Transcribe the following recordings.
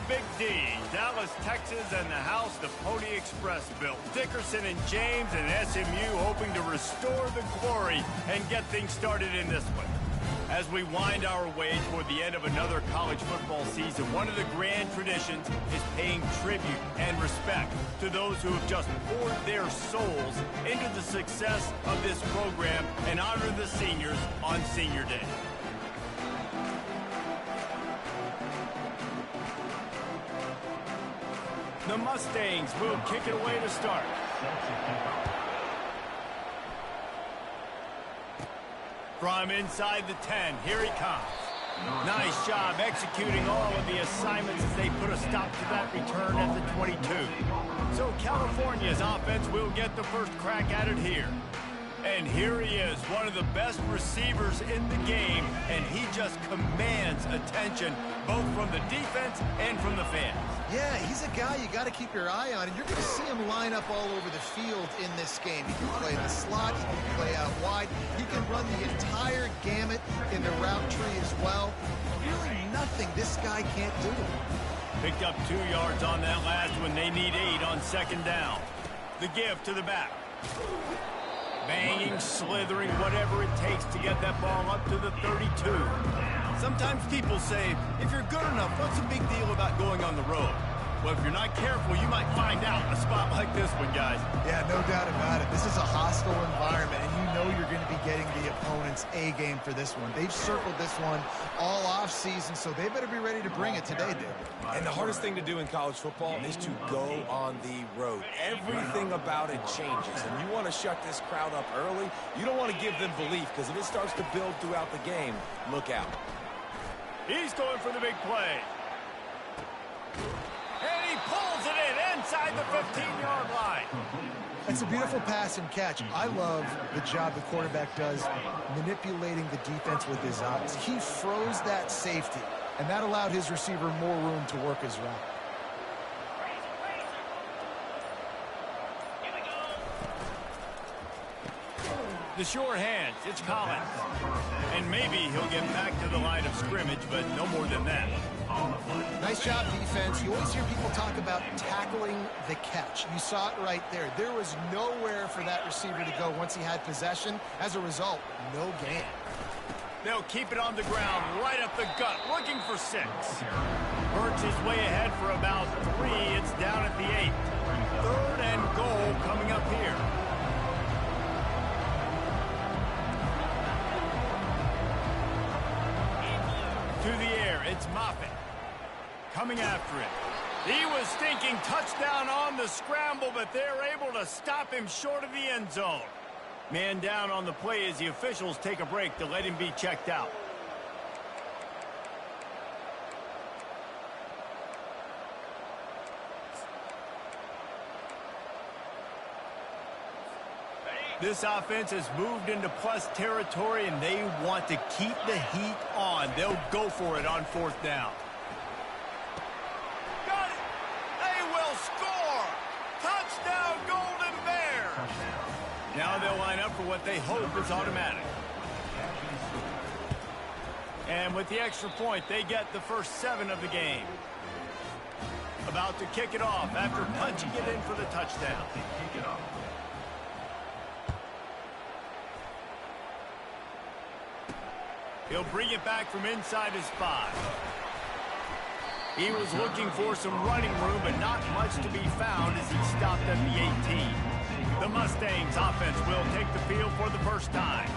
Big D, Dallas, Texas, and the house the Pony Express built. Dickerson and James and SMU hoping to restore the glory and get things started in this one. As we wind our way toward the end of another college football season, one of the grand traditions is paying tribute and respect to those who have just poured their souls into the success of this program and honor the seniors on Senior Day. The Mustangs will kick it away to start. From inside the 10, here he comes. Nice job executing all of the assignments as they put a stop to that return at the 22. So California's offense will get the first crack at it here. And here he is, one of the best receivers in the game, and he just commands attention both from the defense and from the fans. Yeah, he's a guy you got to keep your eye on, and you're going to see him line up all over the field in this game. He can play in the slot, he can play out wide, he can run the entire gamut in the route tree as well. Really nothing this guy can't do. Picked up 2 yards on that last one. They need 8 on second down. The give to the back. Banging, slithering, whatever it takes to get that ball up to the 32. Sometimes people say, if you're good enough, what's the big deal about going on the road? Well, if you're not careful, you might find out in a spot like this one, guys. Yeah, no doubt about it. This is a hostile environment, and you know you're going to be getting the opponent's A-game for this one. They've circled this one all off-season, so they better be ready to bring it today, David. And the hardest thing to do in college football is to go on the road. Everything about it changes, and you want to shut this crowd up early. You don't want to give them belief, because if it starts to build throughout the game, look out. He's going for the big play. And he pulls it in inside the 15-yard line. It's a beautiful pass and catch. I love the job the quarterback does manipulating the defense with his eyes. He froze that safety, and that allowed his receiver more room to work his route. The sure hands, it's Collins. And maybe he'll get back to the line of scrimmage, but no more than that. Nice job, defense. You always hear people talk about tackling the catch. You saw it right there. There was nowhere for that receiver to go once he had possession. As a result, no gain. They'll keep it on the ground, right up the gut, looking for 6. Burks is way ahead for about 3. It's down at the 8. 3rd and goal coming up here. To the air, it's Moffitt. Coming after it. He was thinking touchdown on the scramble, but they're able to stop him short of the end zone. Man down on the play as the officials take a break to let him be checked out. This offense has moved into plus territory, and they want to keep the heat on. They'll go for it on 4th down. Got it! They will score! Touchdown, Golden Bears! Now they'll line up for what they hope is automatic. And with the extra point, they get the first 7 of the game. About to kick it off after punching it in for the touchdown. He'll bring it back from inside his 5. He was looking for some running room, but not much to be found as he stopped at the 18. The Mustangs offense will take the field for the first time.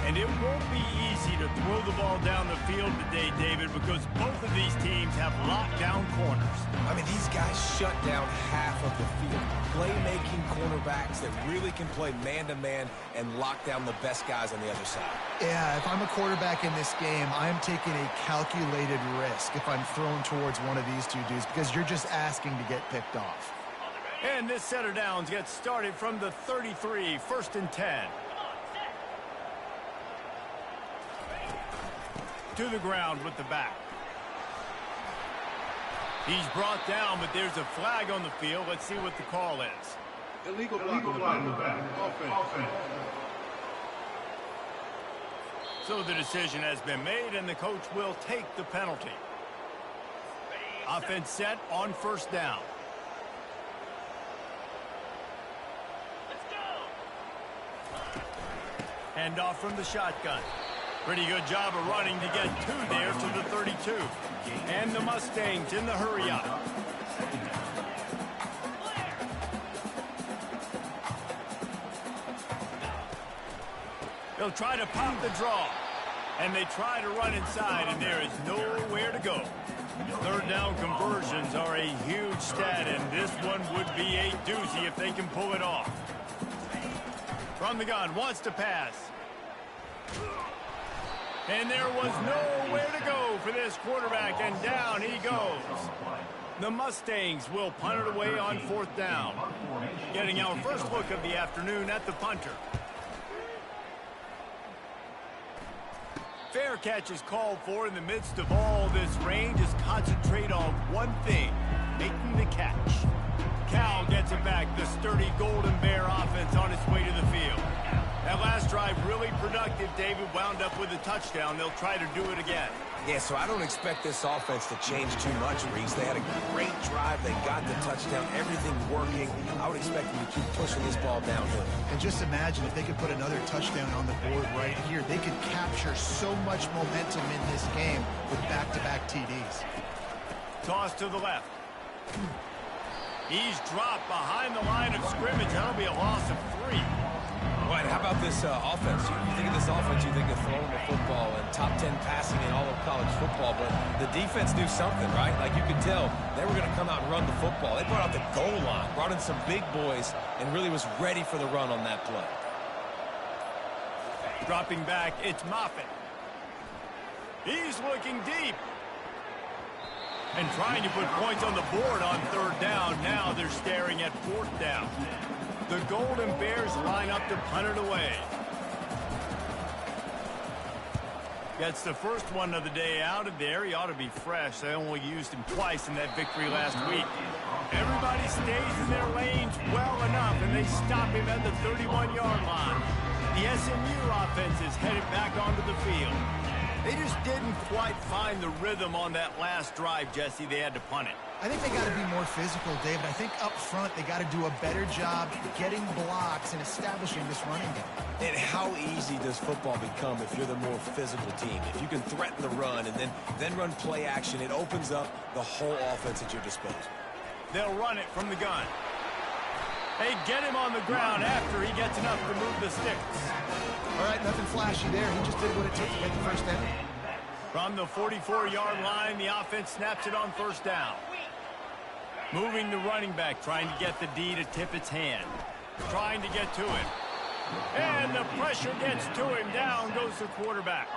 And it won't be easy to throw the ball down the field today, David, because both of these teams have lockdown corners. I mean, these guys shut down half of the field. Playmaking cornerbacks that really can play man-to-man and lock down the best guys on the other side. Yeah, if I'm a quarterback in this game, I'm taking a calculated risk if I'm thrown towards one of these two dudes, because you're just asking to get picked off. And this set of downs gets started from the 33, 1st and 10. To the ground with the back. He's brought down, but there's a flag on the field. Let's see what the call is. Illegal block on the back. Offense. So the decision has been made, and the coach will take the penalty. Offense set on first down. Hand off from the shotgun. Pretty good job of running to get 2 there to the 32. And the Mustangs in the hurry up. They'll try to pop the draw. And they try to run inside, and there is nowhere to go. Third down conversions are a huge stat, and this one would be a doozy if they can pull it off. From the gun, wants to pass. And there was nowhere to go for this quarterback, and down he goes. The Mustangs will punt it away on fourth down. Getting our first look of the afternoon at the punter. Fair catch is called for in the midst of all this rain. Just concentrate on one thing, making the catch. Cal gets it back, the sturdy Golden Bear offense on its way to the field. That last drive really productive. David wound up with a touchdown. They'll try to do it again. Yeah, so I don't expect this offense to change too much, Reese. They had a great drive. They got the touchdown. Everything working. I would expect them to keep pushing this ball downhill. And just imagine if they could put another touchdown on the board right here. They could capture so much momentum in this game with back-to-back TDs. Toss to the left. He's dropped behind the line of scrimmage. That'll be a loss of 3. Right, how about this offense? You think of this offense, you think of throwing the football and top 10 passing in all of college football, but the defense knew something, right? Like you could tell they were going to come out and run the football. They brought out the goal line, brought in some big boys, and really was ready for the run on that play. Dropping back, it's Moffitt. He's looking deep. And trying to put points on the board on third down. Now they're staring at fourth down. The Golden Bears line up to punt it away. Gets the first one of the day out of there. He ought to be fresh. They only used him twice in that victory last week. Everybody stays in their lanes well enough, and they stop him at the 31-yard line. The SMU offense is headed back onto the field. They just didn't quite find the rhythm on that last drive, Jesse. They had to punt it. I think they got to be more physical, David. I think up front they got to do a better job getting blocks and establishing this running game. And how easy does football become if you're the more physical team? If you can threaten the run and then run play action, it opens up the whole offense at your disposal. They'll run it from the gun. They get him on the ground after he gets enough to move the sticks. All right, nothing flashy there. He just did what it took to get the first down. From the 44-yard line, the offense snaps it on first down. Moving the running back, trying to get the D to tip its hand. Trying to get to him. And the pressure gets to him. Down goes the quarterback.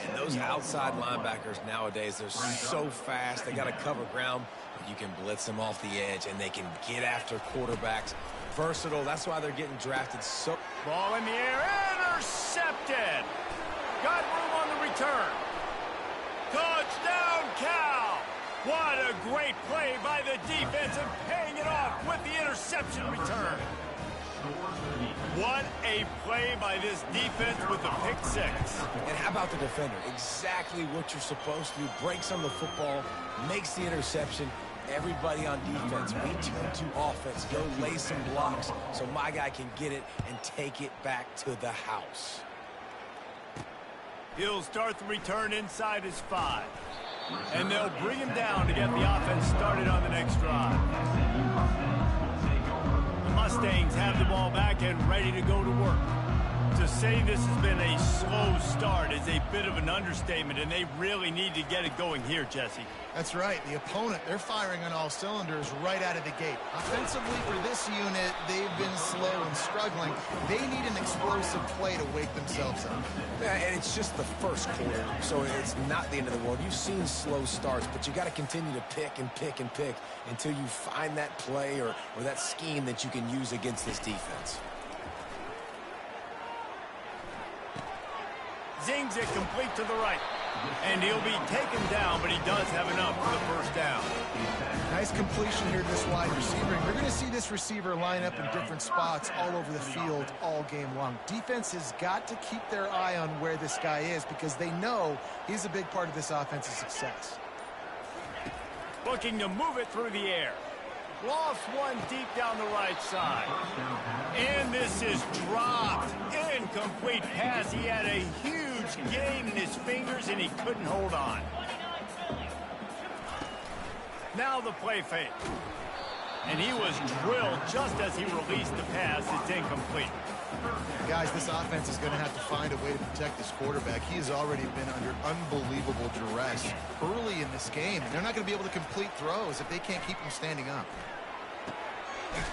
And those outside linebackers nowadays, they're so fast. They got to cover ground. You can blitz them off the edge, and they can get after quarterbacks. Versatile. That's why they're getting drafted so... Ball in the air. Intercepted. Got room on the return. Touchdown, Cal. What a great play by the defense and paying it off with the interception return. What a play by this defense with the pick six. And how about the defender? Exactly what you're supposed to do. Breaks on the football, makes the interception. Everybody on defense, we turn to offense. Go lay some blocks so my guy can get it and take it back to the house. He'll start the return inside his 5. And they'll bring him down to get the offense started on the next drive. The Mustangs have the ball back and ready to go to work. To say this has been a slow start is a bit of an understatement, and they really need to get it going here, Jesse. That's right. The opponent, they're firing on all cylinders right out of the gate. Offensively for this unit, they've been slow and struggling. They need an explosive play to wake themselves up. Yeah, and it's just the first quarter, so it's not the end of the world. You've seen slow starts, but you got to continue to pick and pick and pick until you find that play or that scheme that you can use against this defense. Zings it complete to the right. And he'll be taken down, but he does have enough for the first down. Nice completion here to this wide receiver. And you're going to see this receiver line up in different spots all over the field all game long. Defense has got to keep their eye on where this guy is because they know he's a big part of this offense's success. Looking to move it through the air. Lost one deep down the right side. And this is dropped. Incomplete pass. He had a huge gain in his fingers, and he couldn't hold on. Now the play fake. And he was drilled just as he released the pass. It's incomplete. Guys, this offense is going to have to find a way to protect this quarterback. He has already been under unbelievable duress early in this game. And they're not going to be able to complete throws if they can't keep him standing up.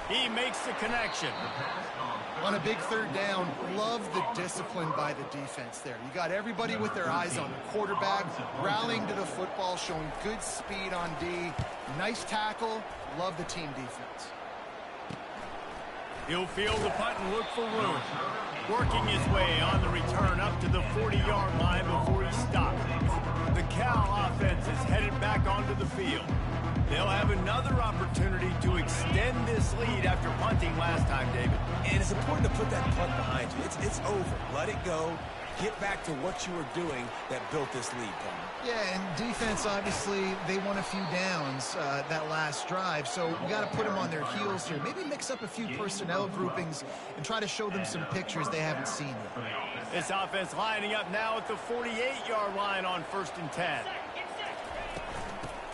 He makes the connection. On a big third down, love the discipline by the defense there. You got everybody with their eyes on the quarterback, rallying to the football, showing good speed on D. Nice tackle. Love the team defense. He'll field the punt and look for room. Working his way on the return up to the 40-yard line before he stopped. The Cal offense is headed back onto the field. They'll have another opportunity to extend this lead after punting last time, David. And it's important to put that punt behind you. It's over. Let it go. Get back to what you were doing that built this lead, Palmer. Yeah, and defense, obviously, they won a few downs that last drive, so you got to put them on their heels here. Maybe mix up a few personnel groupings and try to show them some pictures they haven't seen yet. This offense lining up now at the 48-yard line on 1st and 10.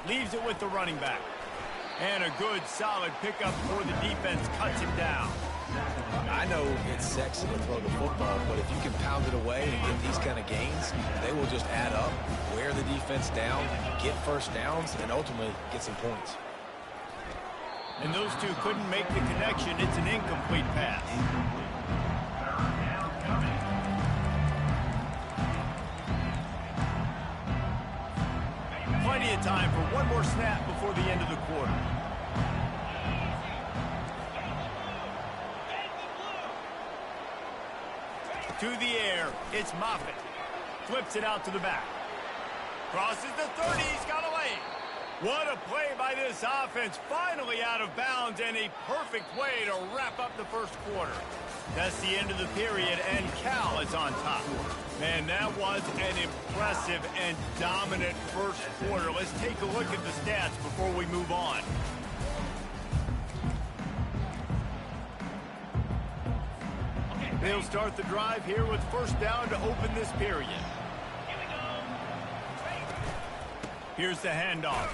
Leaves it with the running back. And a good, solid pickup before the defense cuts him down. I know it's sexy to throw the football, but if you can pound it away and get these kind of gains, they will just add up, wear the defense down, get first downs, and ultimately get some points. And those two couldn't make the connection. It's an incomplete pass. Plenty of time for one more snap before the end of the quarter. To the air, it's Moffitt. Flips it out to the back. Crosses the 30, he's got a lane. What a play by this offense. Finally out of bounds, and a perfect way to wrap up the first quarter. That's the end of the period, and Cal is on top. Man, that was an impressive and dominant first quarter. Let's take a look at the stats before we move on. They'll start the drive here with first down to open this period. Here's the handoff.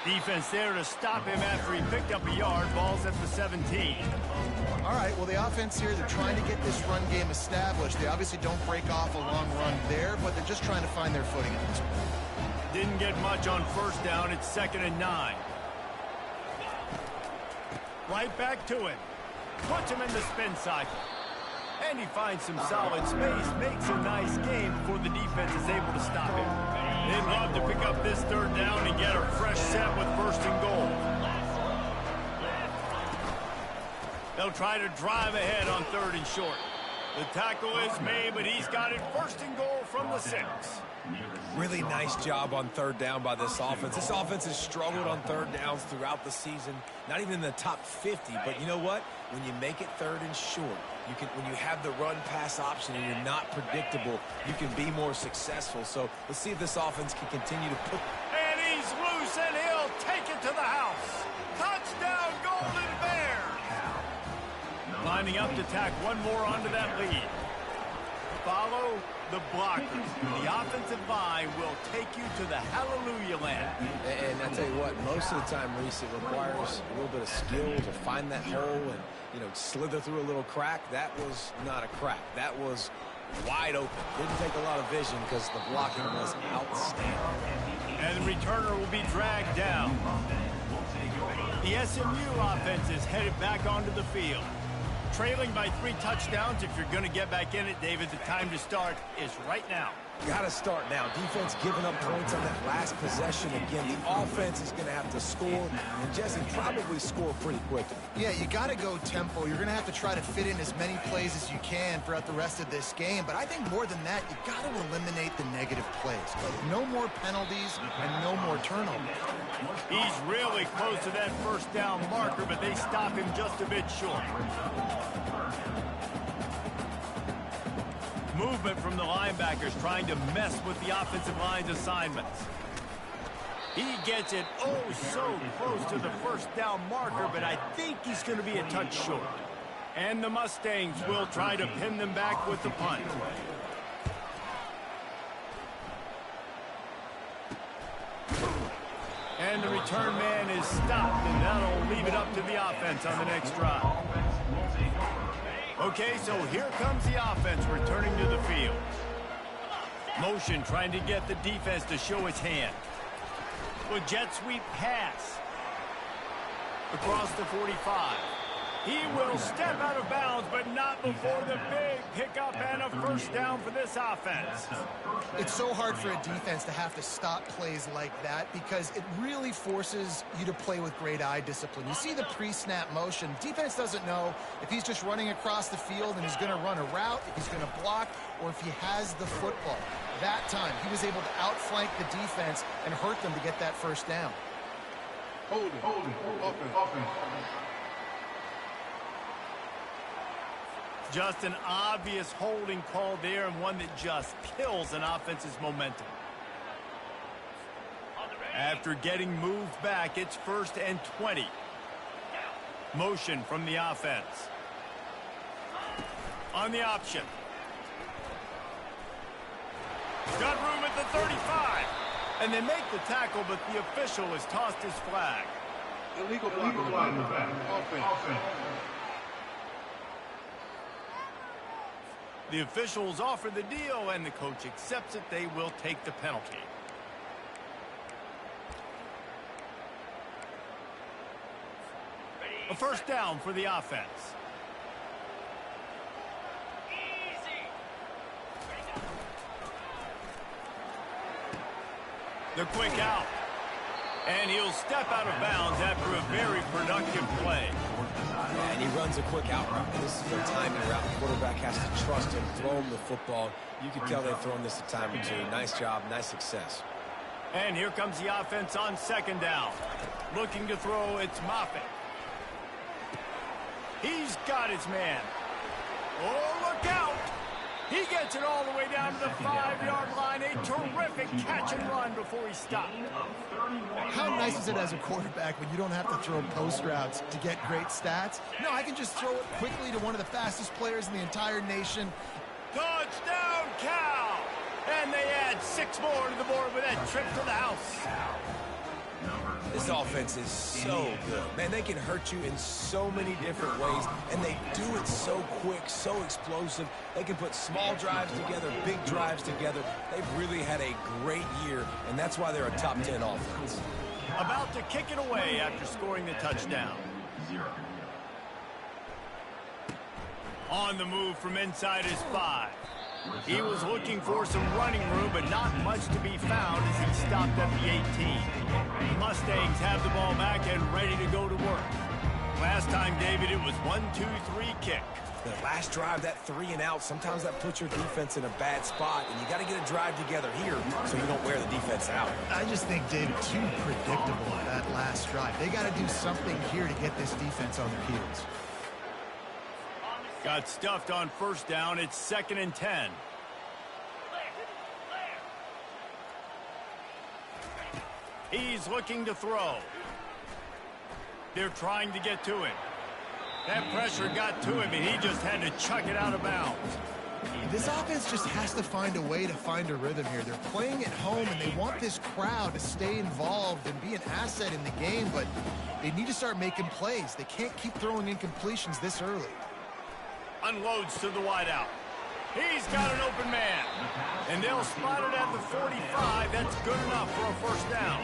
Defense there to stop him after he picked up a yard. Ball's at the 17. All right, well, the offense here, they're trying to get this run game established. They obviously don't break off a long run there, but they're just trying to find their footing at this point. Didn't get much on first down. It's 2nd and 9. Right back to him. Puts him in the spin cycle. And he finds some solid space, makes a nice game before the defense is able to stop him. They'd love to pick up this third down and get a fresh set with 1st and goal. They'll try to drive ahead on 3rd and short. The tackle is made, but he's got it 1st and goal from the 6. Really nice job on 3rd down by this offense. This offense has struggled on 3rd downs throughout the season. Not even in the top 50, but you know what? When you make it 3rd and short, when you have the run-pass option and you're not predictable, you can be more successful. So let's see if this offense can continue to put... And he's loose, and he'll take it to the house. Touchdown, Golden Bears! Lining up to tack one more onto that lead. Follow the blockers. The offensive line will take you to the hallelujah land. And I tell you what, most of the time, Reese, it requires a little bit of skill to find that hole and, slither through a little crack. That was not a crack. That was wide open. Didn't take a lot of vision because the blocking was outstanding. And the returner will be dragged down. The SMU offense is headed back onto the field. Trailing by 3 touchdowns. If you're going to get back in it, David, the time to start is right now. Got to start now. Defense giving up points on that last possession. Again, the offense is going to have to score, and Jesse probably score pretty quickly. Yeah, you got to go tempo. You're going to have to try to fit in as many plays as you can throughout the rest of this game. But I think more than that, you got to eliminate the negative plays. No more penalties and no more turnovers. He's really close to that first down marker, but they stop him just a bit short. Movement from the linebackers trying to mess with the offensive line's assignments. He gets it oh so close to the first down marker, but I think he's going to be a touch short. And the Mustangs will try to pin them back with the punt. And the return man is stopped, and that'll leave it up to the offense on the next drive. Okay, so here comes the offense returning to the field. Motion trying to get the defense to show its hand. A jet sweep pass. Across the 45. He will step out of bounds, but not before the big pickup and a first down for this offense. It's so hard for a defense to have to stop plays like that because it really forces you to play with great eye discipline. You see the pre-snap motion. Defense doesn't know if he's just running across the field and he's going to run a route, if he's going to block, or if he has the football. That time, he was able to outflank the defense and hurt them to get that first down. Hold it. Offense. Just an obvious holding call there, and one that just kills an offense's momentum. After getting moved back, it's 1st and 20. Motion from the offense. On the option. Got room at the 35. And they make the tackle, but the official has tossed his flag. Illegal block in the back. Offense. The officials offer the deal, and the coach accepts it. They will take the penalty. A first down for the offense. The quick out. And he'll step out of bounds after a very productive play. And he runs a quick out route. This is a timing route. The quarterback has to trust him, throw him the football. You can tell they've thrown this a time or two. Nice job, nice success. And here comes the offense on 2nd down. Looking to throw, it's Moffitt. He's got his man. Oh, look out! He gets it all the way down to the 5-yard line. A terrific catch and run before he stopped. How nice is it as a quarterback when you don't have to throw post routes to get great stats? No, I can just throw it quickly to one of the fastest players in the entire nation. Touchdown, Cal! And they add 6 more to the board with that trip to the house. This offense is so good. Man, they can hurt you in so many different ways, and they do it so quick, so explosive. They can put small drives together, big drives together. They've really had a great year, and that's why they're a top 10 offense. About to kick it away after scoring the touchdown. On the move from inside his 5. He was looking for some running room, but not much to be found as he stopped at the 18. The Mustangs have the ball back and ready to go to work. Last time, David, it was 1-2-3 kick. The last drive, that 3 and out, sometimes that puts your defense in a bad spot, and you got to get a drive together here so you don't wear the defense out. I just think, David, too predictable that last drive. They got to do something here to get this defense on their heels. Got stuffed on 1st down. It's 2nd and 10. He's looking to throw. They're trying to get to him. That pressure got to him, and he just had to chuck it out of bounds. This offense just has to find a way to find a rhythm here. They're playing at home, and they want this crowd to stay involved and be an asset in the game, but they need to start making plays. They can't keep throwing incompletions this early. Unloads to the wideout. He's got an open man. And they'll spot it at the 45. That's good enough for a first down.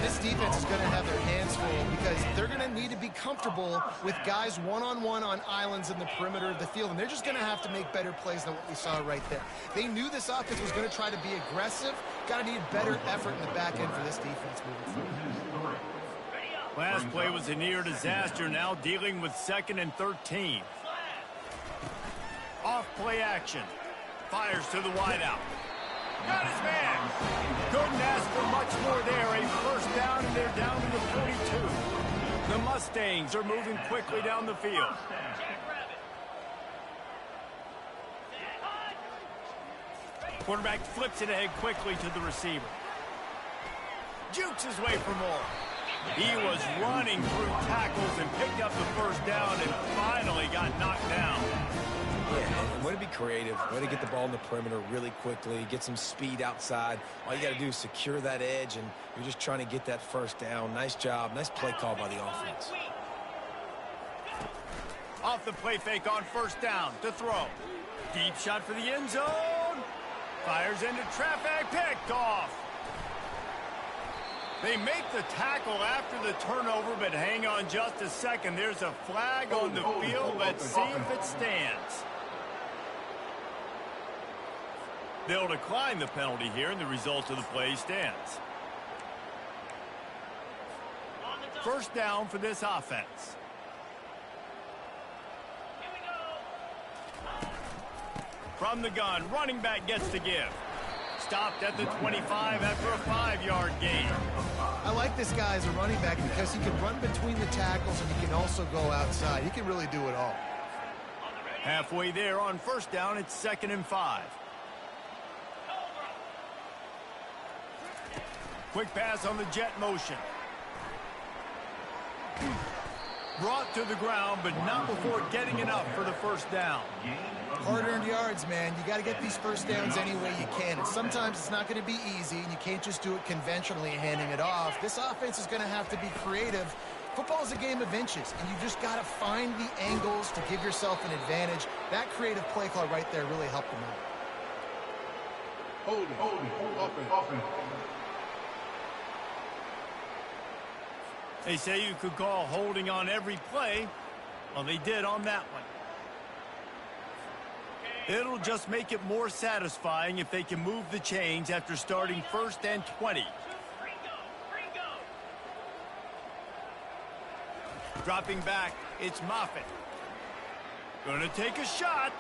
This defense is going to have their hands full because they're going to need to be comfortable with guys one-on-one on islands in the perimeter of the field. And they're just going to have to make better plays than what we saw right there. They knew this offense was going to try to be aggressive. Got to need better effort in the back end for this defense moving forward. Last play was a near disaster. Now dealing with 2nd and 13. Off play action. Fires to the wideout. Got his man. Couldn't ask for much more there. A first down, and they're down to the 42. The Mustangs are moving quickly down the field. Quarterback flips it ahead quickly to the receiver. jukes his way for more. He was running through tackles and picked up the first down and finally got knocked down. Yeah, and way to be creative, way to get the ball in the perimeter really quickly, get some speed outside. All you got to do is secure that edge, and you're just trying to get that first down. Nice job, nice play call by the offense. Off the play fake on first down to throw. Deep shot for the end zone. Fires into traffic, picked off. They make the tackle after the turnover, but hang on just a second. There's a flag on the field. Let's see if it stands. They'll decline the penalty here, and the result of the play stands. First down for this offense. From the gun, running back gets to give. Stopped at the 25 after a 5-yard gain. I like this guy as a running back because he can run between the tackles and he can also go outside. He can really do it all. Halfway there on first down, it's 2nd and 5. Quick pass on the jet motion. Brought to the ground, but not before getting enough for the first down. Hard-earned yards, man. You got to get these first downs any way you can. And sometimes it's not going to be easy, and you can't just do it conventionally handing it off. This offense is going to have to be creative. Football is a game of inches, and you just got to find the angles to give yourself an advantage. That creative play call right there really helped them out. Holding, offense. They say you could call holding on every play. Well, they did on that one. It'll just make it more satisfying if they can move the chains after starting 1st and 20. Dropping back, it's Moffitt. Gonna take a shot.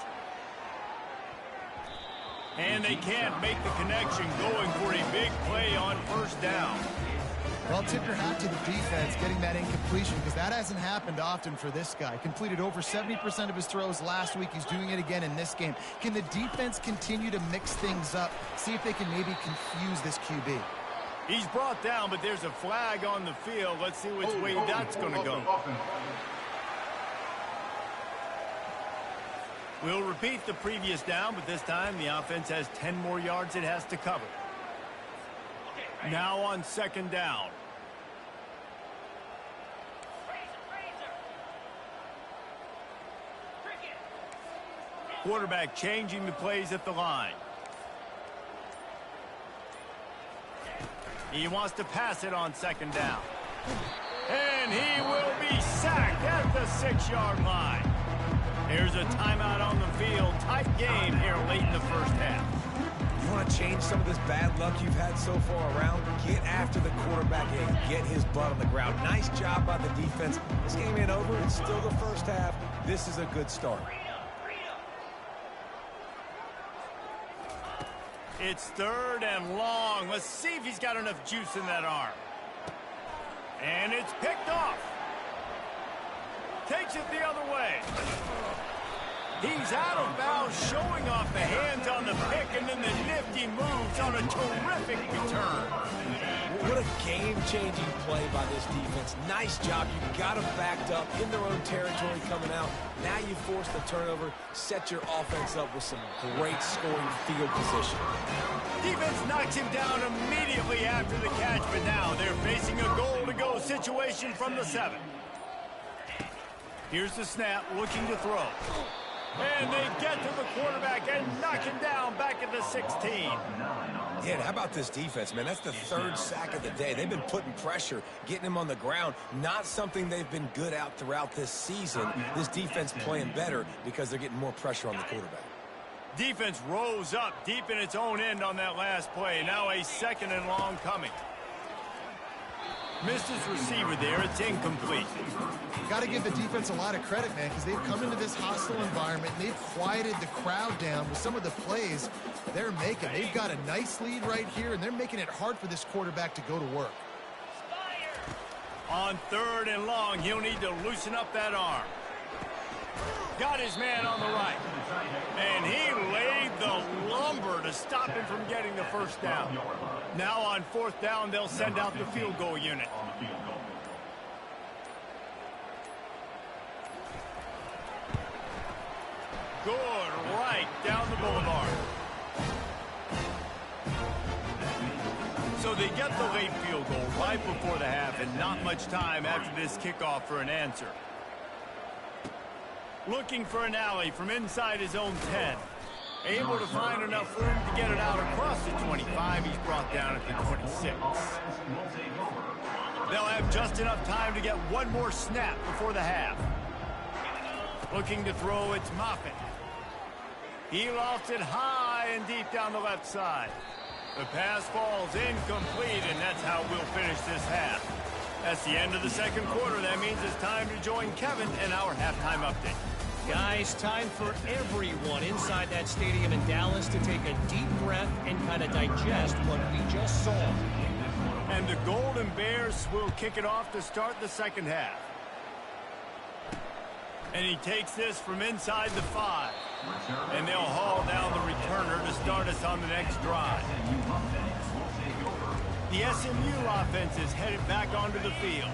And they can't make the connection, going for a big play on first down. Well, tip your hat to the defense getting that incompletion because that hasn't happened often for this guy. Completed over 70% of his throws last week. He's doing it again in this game. Can the defense continue to mix things up? See if they can maybe confuse this QB. He's brought down, but there's a flag on the field. Let's see which way that's going to go. We'll repeat the previous down, but this time the offense has 10 more yards it has to cover. Now on 2nd down. Quarterback changing the plays at the line. He wants to pass it on 2nd down. And he will be sacked at the 6-yard line. Here's a timeout on the field. Tight game here late in the first half. You want to change some of this bad luck you've had so far around? Get after the quarterback and get his butt on the ground. Nice job by the defense. This game ain't over. It's still the first half. This is a good start. It's 3rd and long. Let's see if he's got enough juice in that arm. And it's picked off. Takes it the other way. He's out of bounds, showing off the hands on the pick, and then the nifty moves on a terrific return. What a game-changing play by this defense. Nice job. You got them backed up in their own territory coming out. Now you force the turnover, set your offense up with some great scoring field position. Defense knocks him down immediately after the catch, but now they're facing a goal-to-go situation from the 7. Here's the snap, looking to throw. And they get to the quarterback and knock him down back at the 16. Yeah, and how about this defense, man? That's the 3rd sack of the day. They've been putting pressure, getting him on the ground. Not something they've been good at throughout this season. This defense playing better because they're getting more pressure on the quarterback. Defense rose up deep in its own end on that last play. Now a 2nd and long coming. Missed his receiver there. It's incomplete. Got to give the defense a lot of credit, man, because they've come into this hostile environment and they've quieted the crowd down with some of the plays they're making. They've got a nice lead right here, and they're making it hard for this quarterback to go to work. On 3rd and long, he'll need to loosen up that arm. Got his man on the right. And he laid the lumber to stop him from getting the first down. Now on 4th down, they'll send out the field goal unit. Good right down the boulevard. So they get the late field goal right before the half and not much time after this kickoff for an answer. Looking for an alley from inside his own 10. Able to find enough room to get it out across the 25. He's brought down at the 26. They'll have just enough time to get one more snap before the half. Looking to throw, it's Moffitt. He lofts it high and deep down the left side. The pass falls incomplete, and that's how we'll finish this half. That's the end of the second quarter. That means it's time to join Kevin in our halftime update. Guys, time for everyone inside that stadium in Dallas to take a deep breath and kind of digest what we just saw. And the Golden Bears will kick it off to start the second half. And he takes this from inside the 5. And they'll haul down the returner to start us on the next drive. The SMU offense is headed back onto the field.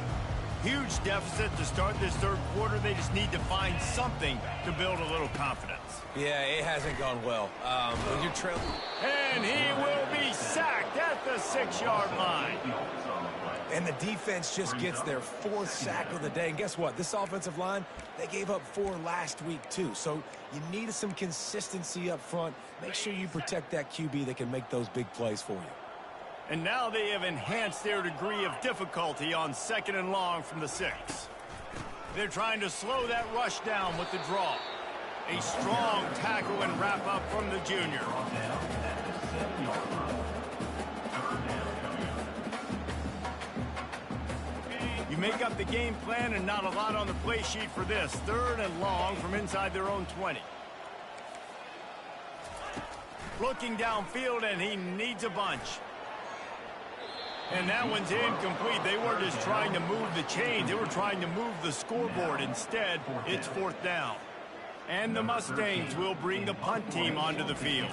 Huge deficit to start this third quarter. They just need to find something to build a little confidence. Yeah, it hasn't gone well. When you're trailing. And he will be sacked at the 6-yard line. And the defense just gets their 4th sack of the day. And guess what? This offensive line, they gave up 4 last week, too. So you need some consistency up front. Make sure you protect that QB that can make those big plays for you. And now they have enhanced their degree of difficulty on 2nd and long from the 6. They're trying to slow that rush down with the draw. A strong tackle and wrap up from the junior. You make up the game plan and not a lot on the play sheet for this. 3rd and long from inside their own 20. Looking downfield, and he needs a bunch. And that one's incomplete. They were just trying to move the chains. They were trying to move the scoreboard. Instead, it's 4th down. And the Mustangs will bring the punt team onto the field.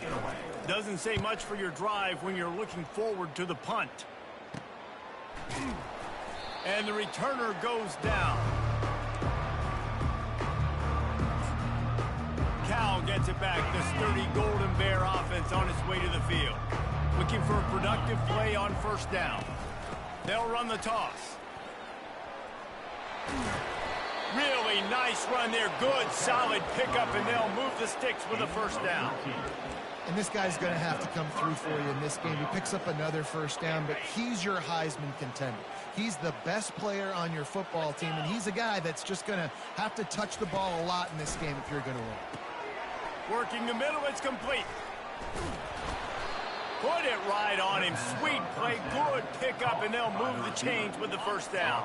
Doesn't say much for your drive when you're looking forward to the punt. And the returner goes down. Cal gets it back. The sturdy Golden Bear offense on its way to the field. Looking for a productive play on 1st down. They'll run the toss. Really nice run there. Good, solid pickup, and they'll move the sticks with a 1st down. And this guy's going to have to come through for you in this game. He picks up another 1st down, but he's your Heisman contender. He's the best player on your football team, and he's a guy that's just going to have to touch the ball a lot in this game if you're going to win. Working the middle, it's complete. Put it right on him. Sweet play, good pickup, and they'll move the chains with the 1st down.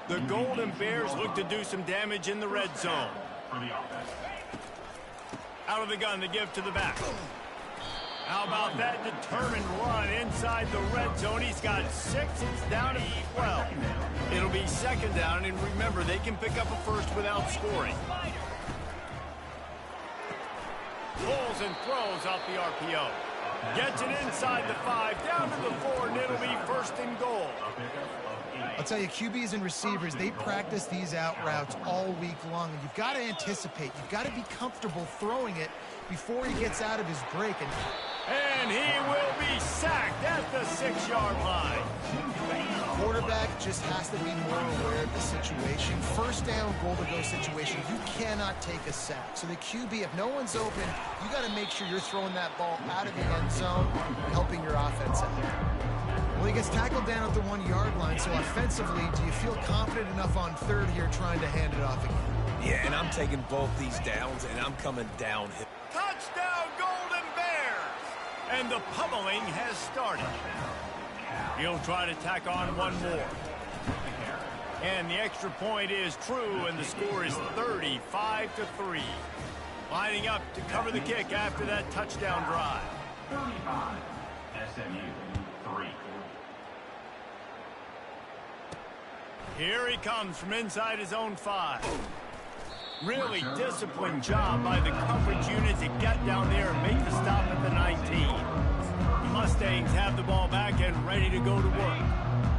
The Golden Bears look to do some damage in the red zone. Out of the gun to give to the back. How about that determined run inside the red zone? He's got 6. It's down to 12. It'll be 2nd down, and remember, they can pick up a 1st without scoring. Pulls and throws off the RPO. Gets it inside the 5, down to the 4, and it'll be 1st and goal. I'll tell you, QBs and receivers, they practice these out routes all week long, and you've got to anticipate. You've got to be comfortable throwing it before he gets out of his break. And he will be sacked at the 6-yard line. Quarterback just has to be more aware of the situation. 1st down, goal-to-go situation, you cannot take a sack. So the QB, if no one's open, you got to make sure you're throwing that ball out of the end zone, helping your offense out. Well, he gets tackled down at the 1-yard line, so offensively, do you feel confident enough on 3rd here trying to hand it off again? Yeah, and I'm taking both these downs, and I'm coming downhill. Touchdown, Golden Bears! And the pummeling has started. He'll try to tack on one more. And the extra point is true, and the score is 35-3. Lining up to cover the kick after that touchdown drive. 35, SMU 3. Here he comes from inside his own 5. Really disciplined job by the coverage unit to get down there and make the stop at the 19. The Mustangs have the ball back and ready to go to work.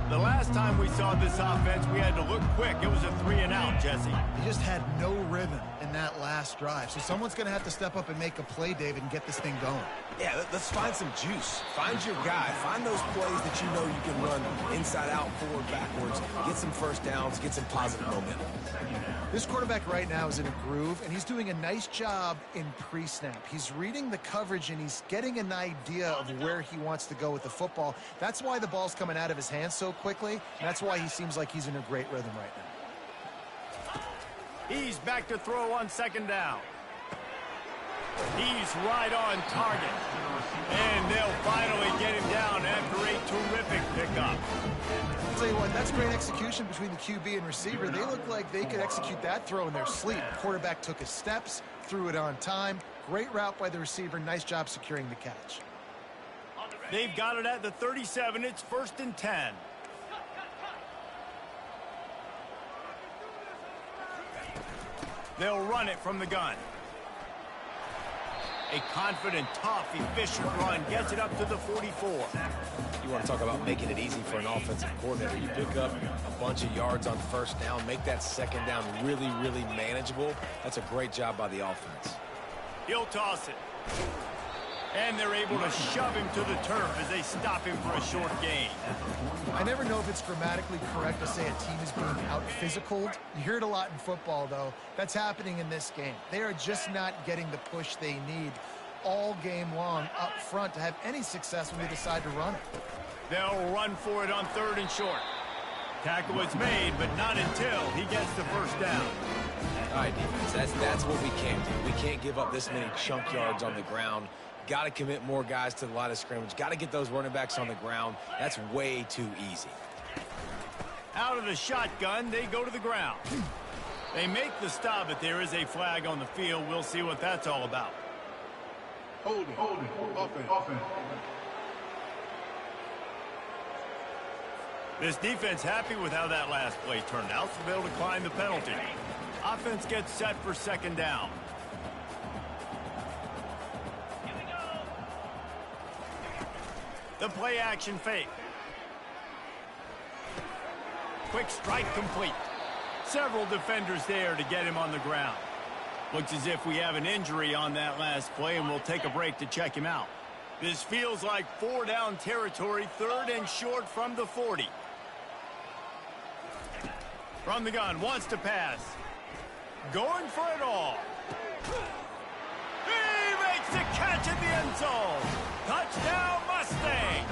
The last time we saw this offense, we had to look quick. It was a 3-and-out, Jesse. He just had no rhythm in that last drive. So someone's going to have to step up and make a play, David, and get this thing going. Yeah, let's find some juice. Find your guy. Find those plays that you know you can run inside out, forward, backwards. Get some first downs. Get some positive momentum. This quarterback right now is in a groove, and he's doing a nice job in pre-snap. He's reading the coverage, and he's getting an idea of where he wants to go with the football. That's why the ball's coming out of his hands so quickly, and that's why he seems like he's in a great rhythm right now. He's back to throw on second down. He's right on target. And they'll finally get him down after a terrific pickup. I'll tell you what, that's great execution between the QB and receiver. They look like they could execute that throw in their sleep. The quarterback took his steps, threw it on time. Great route by the receiver. Nice job securing the catch. They've got it at the 37. It's 1st and 10. They'll run it from the gun. A confident, tough, efficient run gets it up to the 44. You want to talk about making it easy for an offensive coordinator. You pick up a bunch of yards on first down, make that second down really, really manageable. That's a great job by the offense. He'll toss it. And they're able to shove him to the turf as they stop him for a short gain. I never know if it's grammatically correct to say a team is being out-physicaled. You hear it a lot in football, though. That's happening in this game. They are just not getting the push they need all game long up front to have any success when they decide to run it. They'll run for it on 3rd and short. Tackle is made, but not until he gets the first down. All right, defense, that's what we can't do. We can't give up this many chunk yards on the ground. Got to commit more guys to the line of scrimmage. Got to get those running backs on the ground. That's way too easy. Out of the shotgun, they go to the ground. They make the stop, but there is a flag on the field. We'll see what that's all about. Hold it. Offense. This defense happy with how that last play turned out, so they'll decline the penalty. Offense gets set for second down. The play action fake. Quick strike complete. Several defenders there to get him on the ground. Looks as if we have an injury on that last play, and we'll take a break to check him out. This feels like 4-down territory, 3rd and short from the 40. From the gun, wants to pass. Going for it all. He makes the catch at the end zone. Touchdown, Mustangs!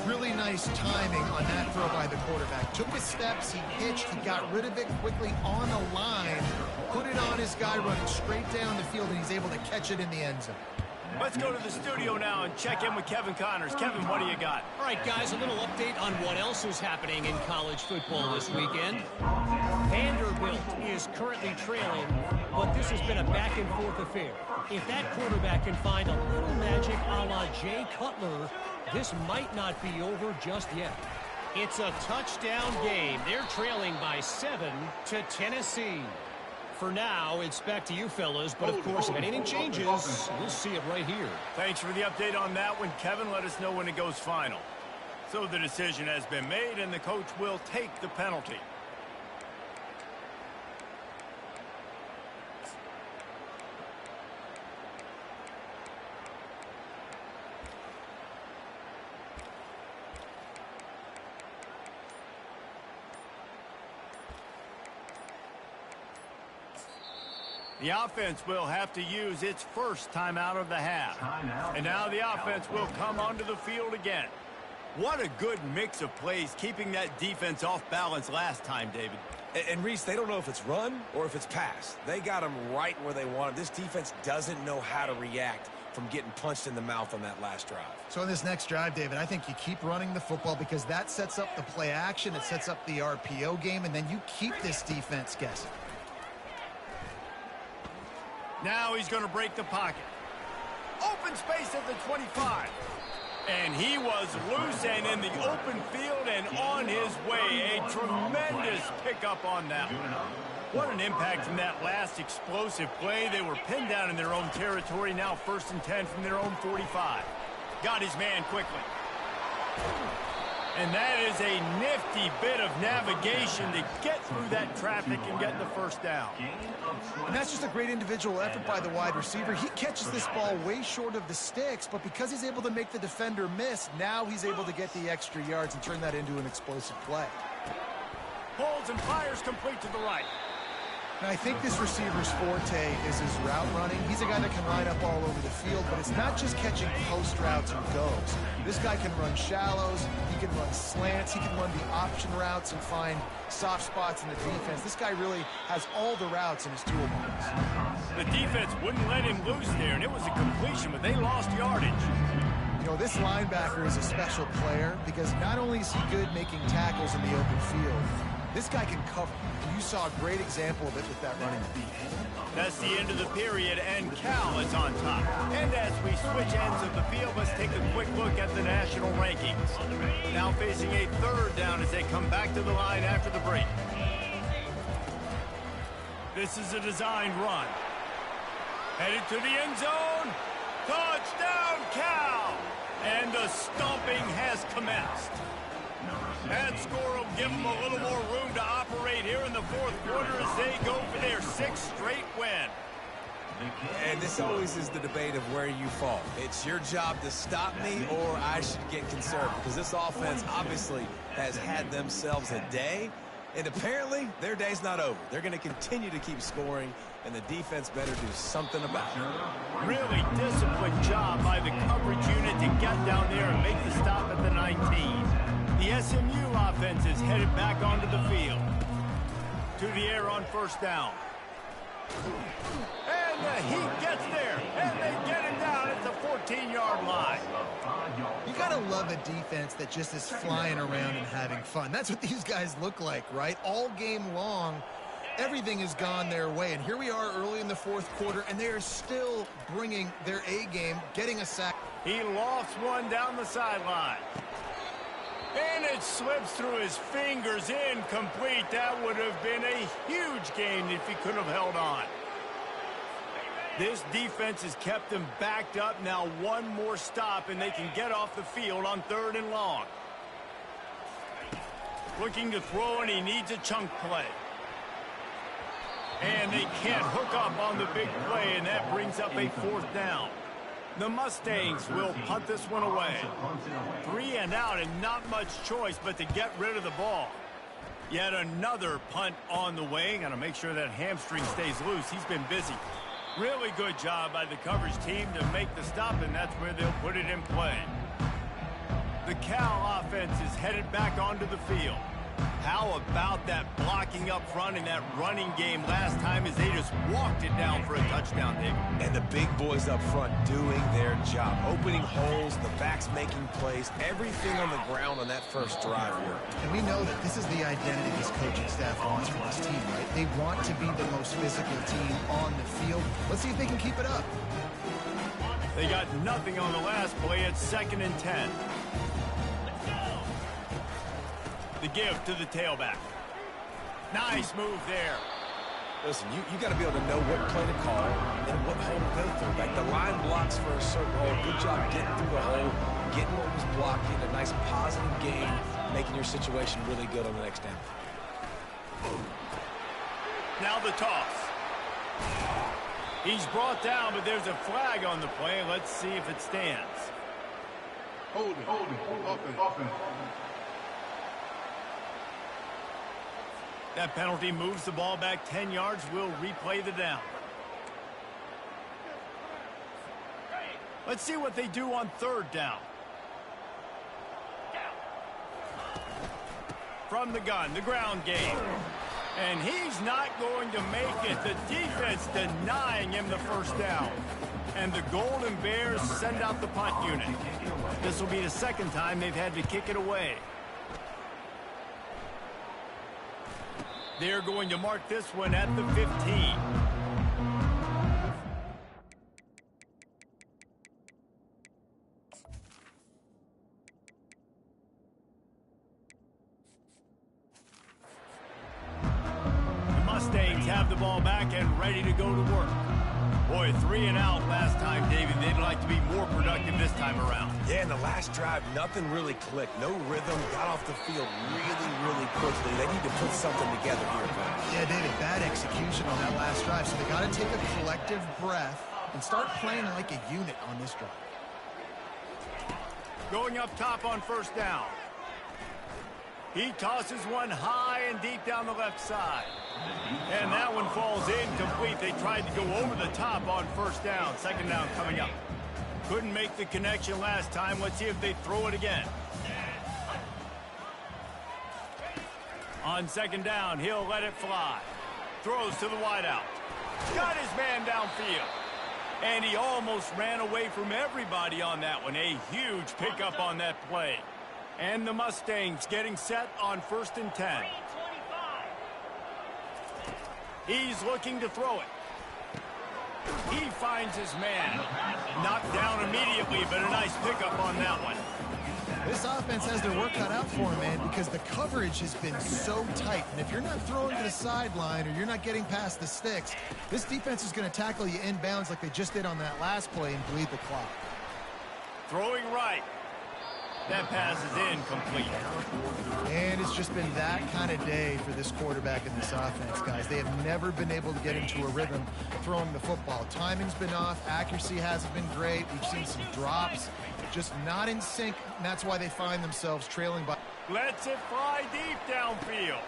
Really nice timing on that throw by the quarterback. Took his steps, he hitched, he got rid of it quickly on the line, put it on his guy running straight down the field, and he's able to catch it in the end zone. Let's go to the studio now and check in with Kevin Connors. Kevin, what do you got? All right, guys, a little update on what else is happening in college football this weekend. Vanderbilt is currently trailing, but this has been a back-and-forth affair. If that quarterback can find a little magic a la Jay Cutler, this might not be over just yet. It's a touchdown game. They're trailing by 7 to Tennessee. For now, it's back to you fellas, but of course, if anything changes, we'll see it right here. Thanks for the update on that one, Kevin. Let us know when it goes final. So the decision has been made, and the coach will take the penalty. The offense will have to use its first timeout of the half. And now the offense will come onto the field again. What a good mix of plays, keeping that defense off balance last time, David. And Reese, they don't know if it's run or if it's pass. They got them right where they want them. This defense doesn't know how to react from getting punched in the mouth on that last drive. So in this next drive, David, I think you keep running the football because that sets up the play action, it sets up the RPO game, and then you keep this defense guessing. Now he's going to break the pocket. Open space at the 25. And he was loose and in the open field and on his way. A tremendous pickup on that one. What an impact from that last explosive play. They were pinned down in their own territory, now 1st and 10 from their own 45. Got his man quickly. And that is a nifty bit of navigation to get through that traffic and get the first down. And that's just a great individual effort by the wide receiver. He catches this ball way short of the sticks, but because he's able to make the defender miss, now he's able to get the extra yards and turn that into an explosive play. Pulls and fires complete to the right. Now, I think this receiver's forte is his route running. He's a guy that can line up all over the field, but it's not just catching post routes and goes. This guy can run shallows, he can run slants, he can run the option routes and find soft spots in the defense. This guy really has all the routes in his toolbox. The defense wouldn't let him loose there, and it was a completion, but they lost yardage. You know, this linebacker is a special player because not only is he good making tackles in the open field, this guy can cover. You saw a great example of it with that running back. That's the end of the period, and Cal is on top. And as we switch ends of the field, let's take a quick look at the national rankings. Now facing a 3rd down as they come back to the line after the break. This is a designed run. Headed to the end zone. Touchdown, Cal! And the stomping has commenced. That score will give them a little more room to operate here in the 4th quarter as they go for their 6th straight win. And this always is the debate of where you fall. It's your job to stop me or I should get conserved, because this offense obviously has had themselves a day, and apparently their day's not over. They're going to continue to keep scoring, and the defense better do something about it. Really disciplined job by the coverage unit to get down there and make the stop at the 19. The SMU offense is headed back onto the field. To the air on 1st down. And the Heat gets there, and they get him down at the 14-yard line. You gotta love a defense that just is flying around and having fun. That's what these guys look like, right? All game long, everything has gone their way. And here we are early in the 4th quarter, and they are still bringing their A game, getting a sack. He lofts one down the sideline. And it slips through his fingers, incomplete. That would have been a huge gain if he could have held on. This defense has kept them backed up. Now one more stop, and they can get off the field on 3rd and long. Looking to throw, and he needs a chunk play. And they can't hook up on the big play, and that brings up a 4th down. The Mustangs will punt this one away. 3 and out, and not much choice but to get rid of the ball. Yet another punt on the way. Got to make sure that hamstring stays loose. He's been busy. Really good job by the coverage team to make the stop, and that's where they'll put it in play. The Cal offense is headed back onto the field. How about that blocking up front in that running game last time as they just walked it down for a touchdown, David? And the big boys up front doing their job. Opening holes, the backs making plays, everything on the ground on that first drive here. And we know that this is the identity this coaching staff wants from this team, right? They want to be the most physical team on the field. Let's see if they can keep it up. They got nothing on the last play. It's 2nd and 10. The give to the tailback. Nice move there. Listen, you got to be able to know what play to call and what hole to go through. Like the line blocks for a certain hole. Good job getting through the hole, getting what was blocking, a nice positive gain, making your situation really good on the next down. Now the toss. He's brought down, but there's a flag on the play. Let's see if it stands. Hold it. Offense. That penalty moves the ball back 10 yards. We'll replay the down. Let's see what they do on 3rd down. From the gun, the ground game. And he's not going to make it. The defense denying him the first down. And the Golden Bears send out the punt unit. This will be the 2nd time they've had to kick it away. They're going to mark this one at the 15. Mustangs have the ball back and ready to go to work. Boy, 3 and out last time, David. They'd like to be more productive this time around. Yeah, in the last drive, nothing really clicked. No rhythm. Got off the field really quickly. They need to put something together here, Coach. Yeah, David, bad execution on that last drive. So they got to take a collective breath and start playing like a unit on this drive. Going up top on first down. He tosses one high and deep down the left side. And that one falls incomplete. They tried to go over the top on first down. Second down coming up. Couldn't make the connection last time. Let's see if they throw it again. On second down, he'll let it fly. Throws to the wideout. Got his man downfield. And he almost ran away from everybody on that one. A huge pickup on that play. And the Mustangs getting set on 1st and 10. He's looking to throw it. He finds his man. Knocked down immediately, but a nice pickup on that one. This offense has their work cut out for them, man, because the coverage has been so tight. And if you're not throwing to the sideline or you're not getting past the sticks, this defense is going to tackle you inbounds like they just did on that last play and bleed the clock. Throwing right. That pass is incomplete. And it's just been that kind of day for this quarterback and this offense, guys. They have never been able to get into a rhythm throwing the football. Timing's been off. Accuracy hasn't been great. We've seen some drops, just not in sync, and that's why they find themselves trailing by. Lets it fly deep downfield.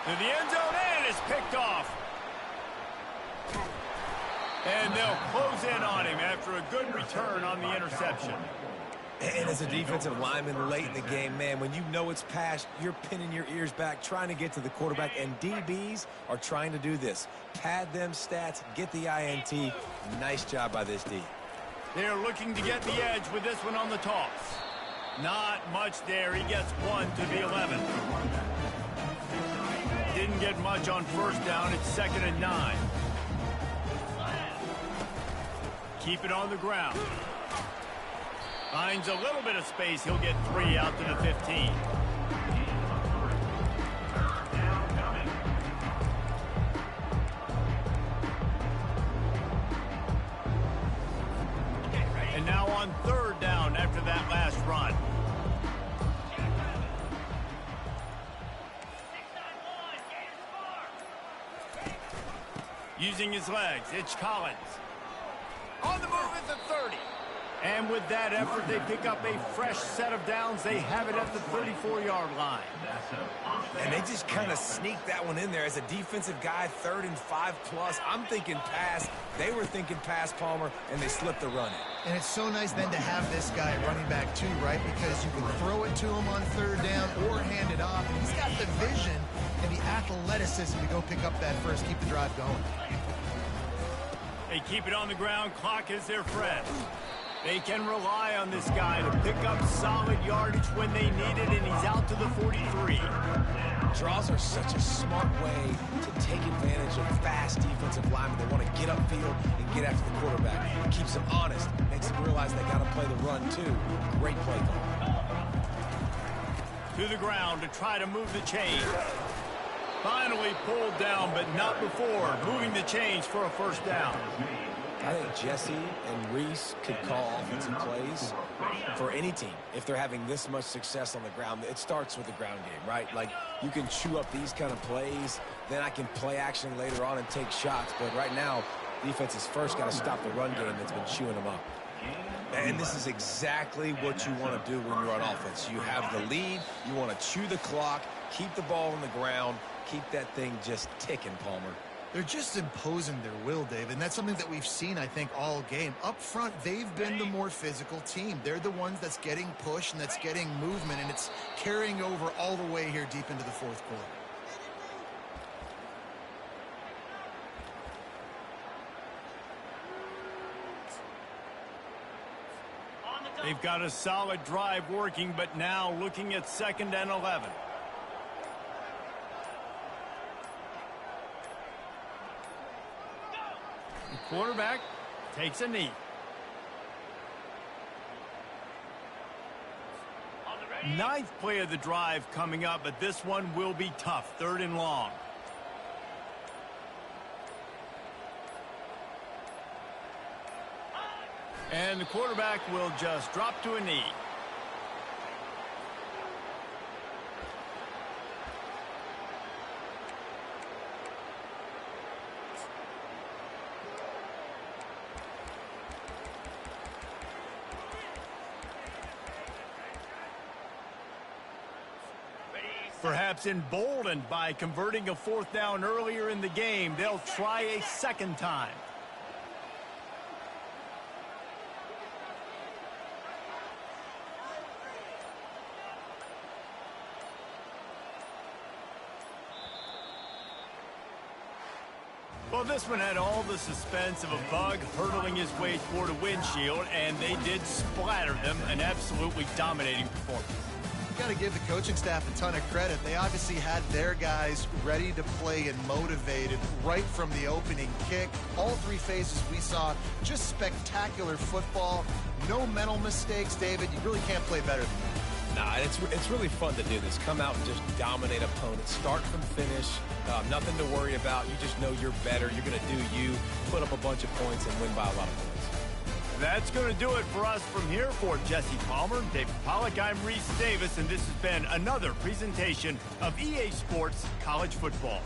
To the end zone, and it's picked off. And they'll close in on him after a good return on the interception. And as a defensive lineman late in the game, man, when you know it's past, you're pinning your ears back, trying to get to the quarterback, and DBs are trying to do this. Pad them stats, get the INT. Nice job by this D. They're looking to get the edge with this one on the toss. Not much there. He gets one to the 11. Didn't get much on first down. It's 2nd and 9. Keep it on the ground. Finds a little bit of space. He'll get 3 out to the 15. And now on 3rd down after that last run. Using his legs, it's Collins. On the move at the 30. And with that effort, they pick up a fresh set of downs. They have it at the 34-yard line. And they just kind of sneaked that one in there. As a defensive guy, 3rd and 5+. I'm thinking pass. They were thinking pass, Palmer, and they slipped the run in. And it's so nice then to have this guy running back too, right? Because you can throw it to him on 3rd down or hand it off. And he's got the vision and the athleticism to go pick up that first, keep the drive going. They keep it on the ground. Clock is their friend. They can rely on this guy to pick up solid yardage when they need it, and he's out to the 43. Draws are such a smart way to take advantage of fast defensive linemen. They want to get upfield and get after the quarterback. It keeps them honest, makes them realize they got to play the run too. Great play call. To the ground to try to move the chain. Finally pulled down, but not before moving the chains for a 1st down. I think Jesse and Reese could call offensive plays for any team if they're having this much success on the ground. It starts with the ground game, right? Like, you can chew up these kind of plays, then I can play action later on and take shots. But right now, defense has first got to stop the run game that's been chewing them up. And this is exactly what you want to do when you're on offense. You have the lead, you want to chew the clock, keep the ball on the ground, keep that thing just ticking, Palmer. They're just imposing their will, Dave, and that's something that we've seen, I think, all game. Up front, they've been the more physical team. They're the ones that's getting pushed and that's getting movement, and it's carrying over all the way here deep into the 4th quarter. They've got a solid drive working, but now looking at 2nd and 11. The quarterback takes a knee. Ninth play of the drive coming up, but this one will be tough. 3rd and long. And the quarterback will just drop to a knee. Perhaps emboldened by converting a 4th down earlier in the game, they'll try a second time. Well, this one had all the suspense of a bug hurtling his way toward a windshield, and they did splatter them, an absolutely dominating performance. Got to give the coaching staff a ton of credit. They obviously had their guys ready to play and motivated right from the opening kick. All 3 phases we saw, just spectacular football. No mental mistakes, David. You really can't play better than that. Nah, it's really fun to do this. Come out and just dominate opponents. Start from finish. Nothing to worry about. You just know you're better. You're going to do you, put up a bunch of points, and win by a lot of points. That's going to do it for us from here. For Jesse Palmer, David Pollack, I'm Reese Davis, and this has been another presentation of EA Sports College Football.